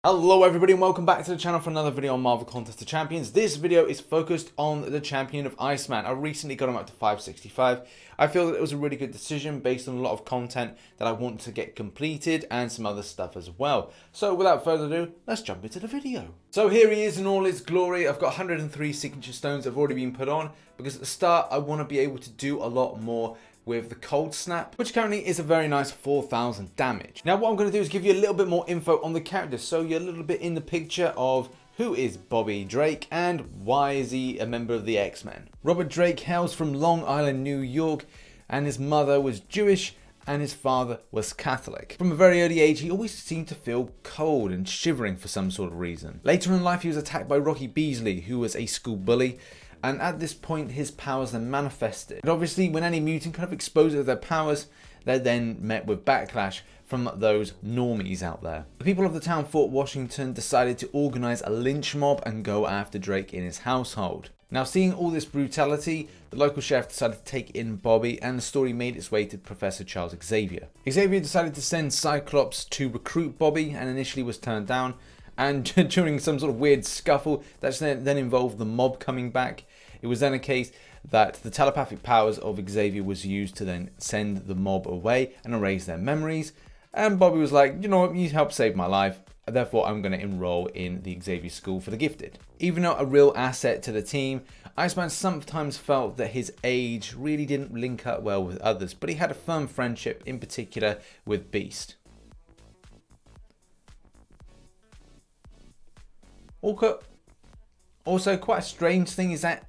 Hello everybody and welcome back to the channel for another video on Marvel Contest of Champions. This video is focused on the champion of Iceman. I recently got him up to 565. I feel that it was a really good decision based on a lot of content that I want to get completed and some other stuff as well. So without further ado, let's jump into the video. So here he is in all his glory. I've got 103 signature stones that have already been put on because at the start I want to be able to do a lot more with the cold snap, which currently is a very nice 4,000 damage. Now what I'm going to do is give you a little bit more info on the character so you're a little bit in the picture of who is Bobby Drake and why is he a member of the X-Men. Robert Drake hails from Long Island, New York, and his mother was Jewish and his father was Catholic. From a very early age, he always seemed to feel cold and shivering for some sort of reason. Later in life, he was attacked by Rocky Beasley, who was a school bully, and at this point his powers then manifested. But obviously when any mutant kind of exposes their powers, they're then met with backlash from those normies out there. The people of the town Fort Washington decided to organize a lynch mob and go after Drake in his household. Now seeing all this brutality, the local sheriff decided to take in Bobby and the story made its way to Professor Charles Xavier. Xavier decided to send Cyclops to recruit Bobby and initially was turned down, and during some sort of weird scuffle that then involved the mob coming back, it was then a case that the telepathic powers of Xavier was used to then send the mob away and erase their memories. And Bobby was like, you know what, you helped save my life, therefore I'm going to enroll in the Xavier School for the Gifted. Even though a real asset to the team, Iceman sometimes felt that his age really didn't link up well with others, but he had a firm friendship, in particular with Beast. Also, quite a strange thing is that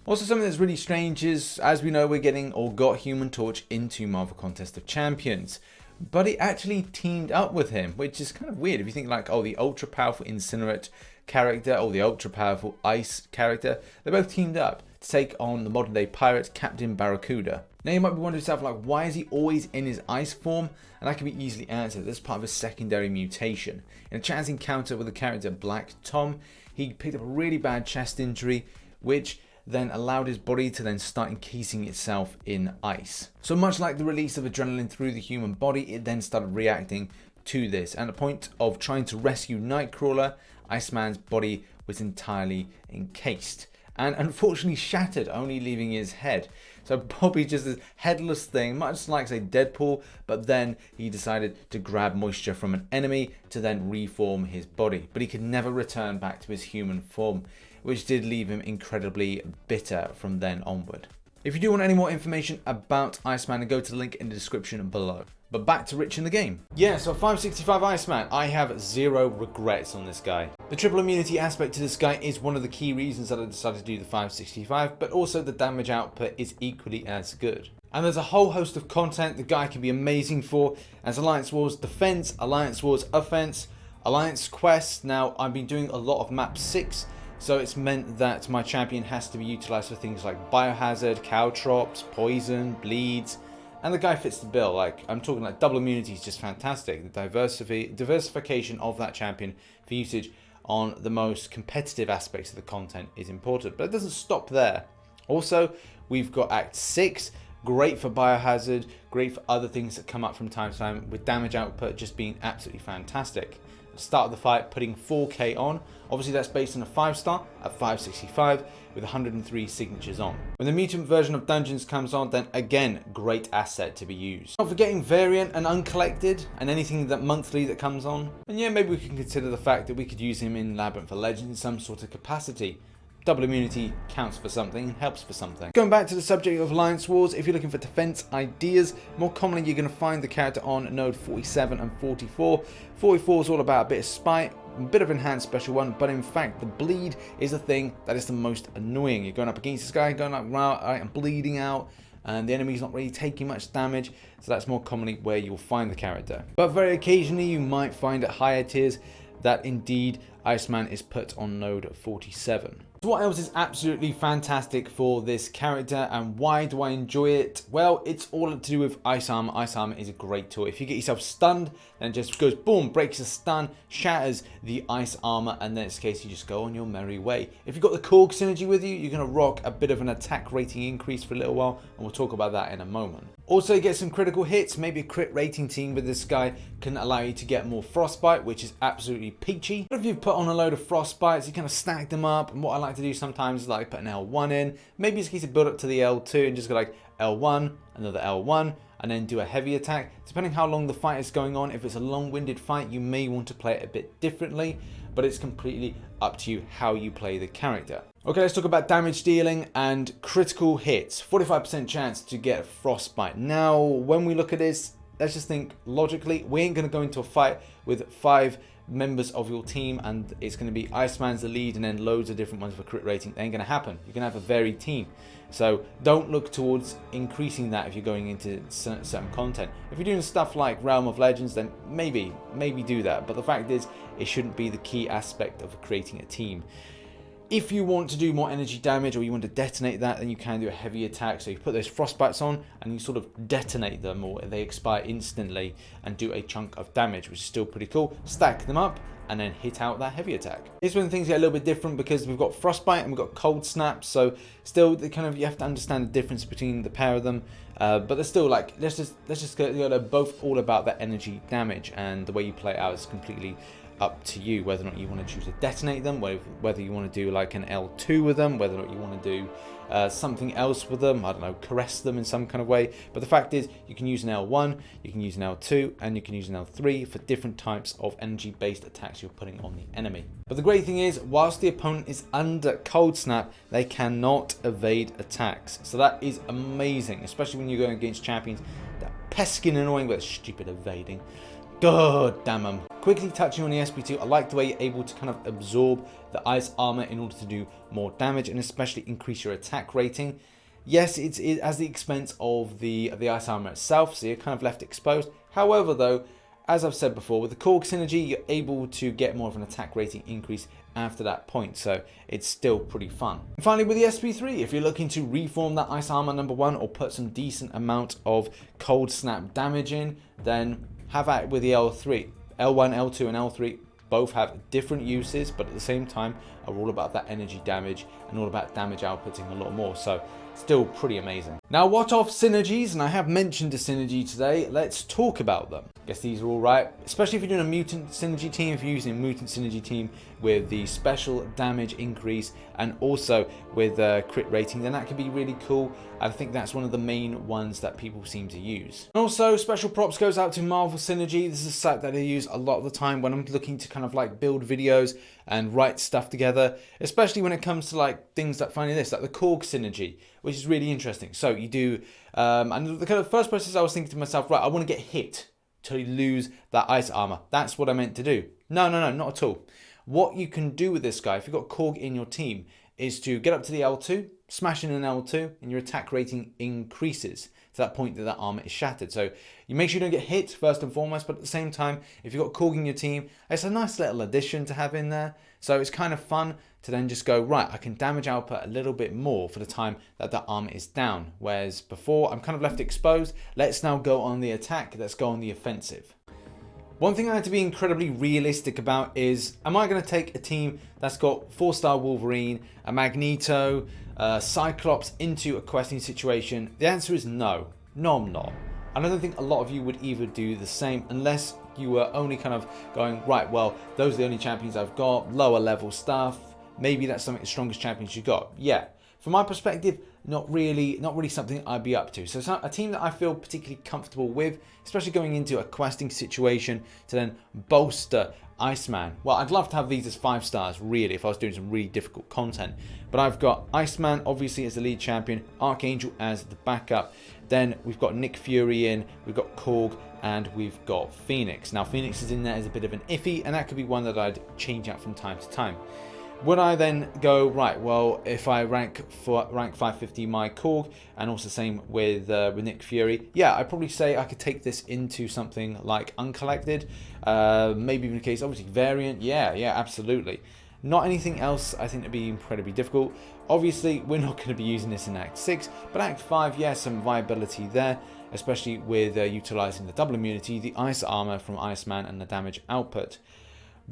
also something that's really strange is, as we know, we're getting or got Human Torch into Marvel Contest of Champions, but he actually teamed up with him, which is kind of weird if you think like, oh, the ultra powerful Incinerate character or the ultra powerful Ice character, they both teamed up to take on the modern day pirate Captain Barracuda. Now you might be wondering yourself, like, why is he always in his ice form? And that can be easily answered. This is part of a secondary mutation. In a chance encounter with the character Black Tom, he picked up a really bad chest injury, which then allowed his body to then start encasing itself in ice. So much like the release of adrenaline through the human body, it then started reacting to this. And at the point of trying to rescue Nightcrawler, Iceman's body was entirely encased and unfortunately shattered, only leaving his head. So Bobby just this headless thing, much like say Deadpool, but then he decided to grab moisture from an enemy to then reform his body. But he could never return back to his human form, which did leave him incredibly bitter from then onward. If you do want any more information about Iceman, go to the link in the description below. But back to Rich in the game. Yeah, so 565 Iceman, I have zero regrets on this guy. The triple immunity aspect to this guy is one of the key reasons that I decided to do the 565, but also the damage output is equally as good. And there's a whole host of content the guy can be amazing for, as Alliance Wars Defense, Alliance Wars Offense, Alliance Quest. Now, I've been doing a lot of map 6, so it's meant that my champion has to be utilized for things like Biohazard, Caltrops, Poison, Bleeds, and the guy fits the bill. Like, I'm talking like double immunity is just fantastic. The diversification of that champion for usage on the most competitive aspects of the content is important, but it doesn't stop there. Also, we've got Act 6, great for Biohazard, great for other things that come up from time to time, with damage output just being absolutely fantastic. At the start of the fight, putting 4K on, obviously that's based on a 5-star at 565 with 103 signatures on. When the mutant version of Dungeons comes on, then again, great asset to be used. Not forgetting Variant and Uncollected and anything that monthly that comes on. And yeah, maybe we can consider the fact that we could use him in Labyrinth of Legends in some sort of capacity. Double immunity counts for something and helps for something. Going back to the subject of Alliance Wars, if you're looking for defense ideas, more commonly you're going to find the character on node 47 and 44. 44 is all about a bit of spite, a bit of enhanced special one, but in fact the bleed is the thing that is the most annoying. You're going up against this guy, going like, wow, I'm bleeding out, and the enemy's not really taking much damage, so that's more commonly where you'll find the character. But very occasionally you might find at higher tiers that indeed Iceman is put on node 47. So what else is absolutely fantastic for this character, and why do I enjoy it? Well, it's all to do with Ice Armor. Ice Armor is a great tool. If you get yourself stunned, then it just goes boom, breaks the stun, shatters the Ice Armor, and then in this case you just go on your merry way. If you've got the Korg synergy with you, you're going to rock a bit of an attack rating increase for a little while, and we'll talk about that in a moment. Also, you get some critical hits. Maybe a crit rating team with this guy can allow you to get more frostbite, which is absolutely peachy. But if you've put on a load of frostbites, you kind of stack them up, and what I like to do sometimes is like put an L1 in. Maybe it's a case of build up to the L2 and just go like L1, another L1, and then do a heavy attack. Depending how long the fight is going on, if it's a long-winded fight, you may want to play it a bit differently, but it's completely up to you how you play the character. Okay, let's talk about damage dealing and critical hits. 45% chance to get a frostbite. Now, when we look at this, let's just think logically. We ain't going to go into a fight with 5 members of your team and it's going to be Iceman's the lead and then loads of different ones for crit rating. It ain't going to happen. You're going to have a varied team. So don't look towards increasing that if you're going into certain content. If you're doing stuff like Realm of Legends, then maybe do that. But the fact is, it shouldn't be the key aspect of creating a team. If you want to do more energy damage or you want to detonate that, then you can do a heavy attack. So you put those frostbites on and you sort of detonate them, or they expire instantly and do a chunk of damage, which is still pretty cool. Stack them up and then hit out that heavy attack. Here's when things get a little bit different because we've got frostbite and we've got cold snap. So still, you have to understand the difference between the pair of them. But they're still like, let's just go. They're both all about that energy damage, and the way you play it out is completely up to you, whether or not you want to choose to detonate them, whether you want to do like an L2 with them, whether or not you want to do something else with them, I don't know, caress them in some kind of way. But the fact is, you can use an L1, you can use an L2, and you can use an L3 for different types of energy-based attacks you're putting on the enemy. But the great thing is, whilst the opponent is under cold snap, they cannot evade attacks. So that is amazing, especially when you're going against champions that are pesky and annoying with stupid evading. God damn them. Quickly touching on the SP2, I like the way you're able to kind of absorb the ice armor in order to do more damage and especially increase your attack rating. Yes, it's at the expense of the ice armor itself, so you're kind of left exposed. However though, as I've said before, with the Korg synergy, you're able to get more of an attack rating increase after that point, so it's still pretty fun. And finally, with the SP3, if you're looking to reform that ice armor #1 or put some decent amount of cold snap damage in, then have at it with the L3. L1, L2 and L3 both have different uses, but at the same time are all about that energy damage and all about damage outputting a lot more, so still pretty amazing. Now what of synergies? And I have mentioned a synergy today, let's talk about them. Guess these are all right, especially if you're doing a mutant synergy team, if you're using a mutant synergy team with the special damage increase and also with crit rating, then that could be really cool. I think that's one of the main ones that people seem to use. And also, special props goes out to Marvel Synergy. This is a site that I use a lot of the time when I'm looking to kind of like build videos and write stuff together, especially when it comes to like things that find this, like the Korg synergy, which is really interesting. So you do, and the kind of first process I was thinking to myself, right, I want to get hit to lose that ice armor. That's what I meant to do. No, not at all. What you can do with this guy, if you've got Korg in your team, is to get up to the L2, smash in an L2, and your attack rating increases to that point that that armor is shattered. So you make sure you don't get hit first and foremost, but at the same time, if you've got Korg in your team, it's a nice little addition to have in there. So it's kind of fun to then just go, right, I can damage output a little bit more for the time that that armor is down. Whereas before, I'm kind of left exposed. Let's now go on the attack. Let's go on the offensive. One thing I have to be incredibly realistic about is, am I going to take a team that's got 4-star Wolverine, a Magneto, Cyclops into a questing situation? The answer is no. No, I'm not. And I don't think a lot of you would either do the same unless you were only kind of going, right, well, those are the only champions I've got, lower level stuff. Maybe that's some of the strongest champions you got. Yeah. From my perspective, not really something I'd be up to. So it's not a team that I feel particularly comfortable with, especially going into a questing situation to then bolster Iceman. Well, I'd love to have these as 5 stars, really, if I was doing some really difficult content. But I've got Iceman, obviously, as the lead champion, Archangel as the backup. Then we've got Nick Fury in, we've got Korg, and we've got Phoenix. Now, Phoenix is in there as a bit of an iffy, and that could be one that I'd change out from time to time. Would I then go, right, well, if I rank 550 my Korg, and also same with Nick Fury, yeah, I'd probably say I could take this into something like Uncollected, maybe even in case, obviously, Variant, yeah, absolutely. Not anything else I think would be incredibly difficult. Obviously, we're not going to be using this in Act 6, but Act 5, yes, some viability there, especially with utilizing the double immunity, the ice armor from Iceman, and the damage output.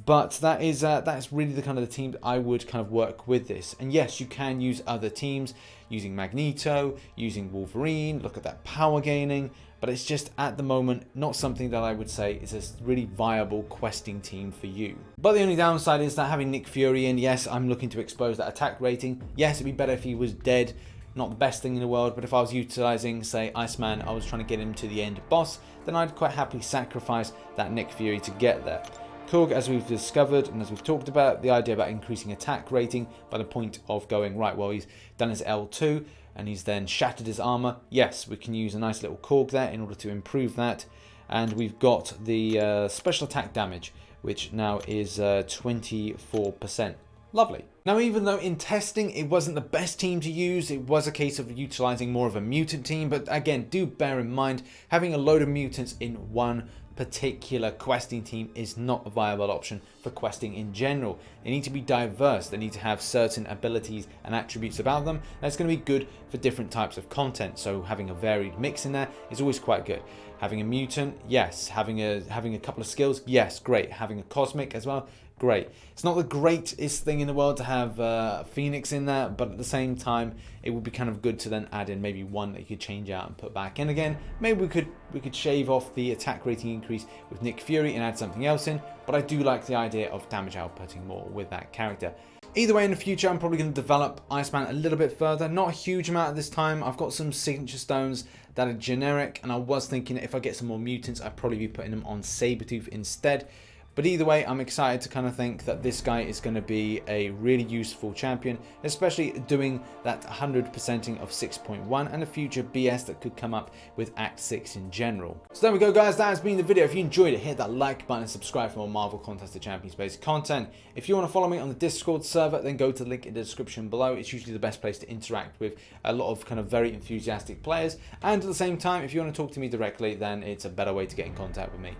But that's really the kind of the team that I would kind of work with this. And yes, you can use other teams using Magneto, using Wolverine, look at that power gaining, but it's just at the moment not something that I would say is a really viable questing team for you. But the only downside is that having Nick Fury in, yes, I'm looking to expose that attack rating. Yes, it'd be better if he was dead, not the best thing in the world, but if I was utilizing, say, Iceman, I was trying to get him to the end boss, then I'd quite happily sacrifice that Nick Fury to get there. Korg, as we've discovered and as we've talked about, the idea about increasing attack rating by the point of going, right, well, he's done his L2 and he's then shattered his armor. Yes, we can use a nice little Korg there in order to improve that. And we've got the special attack damage, which now is 24%. Lovely. Now, even though in testing it wasn't the best team to use, it was a case of utilizing more of a mutant team. But again, do bear in mind, having a load of mutants in one particular questing team is not a viable option for questing in general. They need to be diverse. They need to have certain abilities and attributes about them. That's going to be good for different types of content. So having a varied mix in there is always quite good. Having a mutant, yes. Having a couple of skills, yes, great. Having a cosmic as well, great. It's not the greatest thing in the world to have Phoenix in there, but at the same time, it would be kind of good to then add in maybe one that you could change out and put back in again. Maybe we could shave off the attack rating increase with Nick Fury and add something else in, but I do like the idea of damage outputting more with that character. Either way, in the future, I'm probably going to develop Iceman a little bit further. Not a huge amount at this time. I've got some signature stones that are generic, and I was thinking that if I get some more mutants, I'd probably be putting them on Sabretooth instead. But either way, I'm excited to kind of think that this guy is going to be a really useful champion, especially doing that 100%ing of 6.1 and the future BS that could come up with Act 6 in general. So there we go, guys. That has been the video. If you enjoyed it, hit that like button and subscribe for more Marvel Contest of Champions based content. If you want to follow me on the Discord server, then go to the link in the description below. It's usually the best place to interact with a lot of kind of very enthusiastic players. And at the same time, if you want to talk to me directly, then it's a better way to get in contact with me.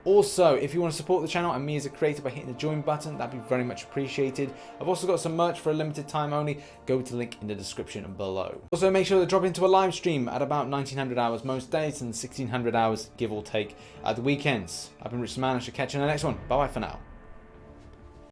Also, if you want to support the channel and me as a creator by hitting the join button, that'd be very much appreciated. I've also got some merch for a limited time only. Go to the link in the description below. Also, make sure to drop into a live stream at about 1900 hours most days and 1600 hours, give or take, at the weekends. I've been RichTheMan. I shall catch you in the next one. Bye-bye for now.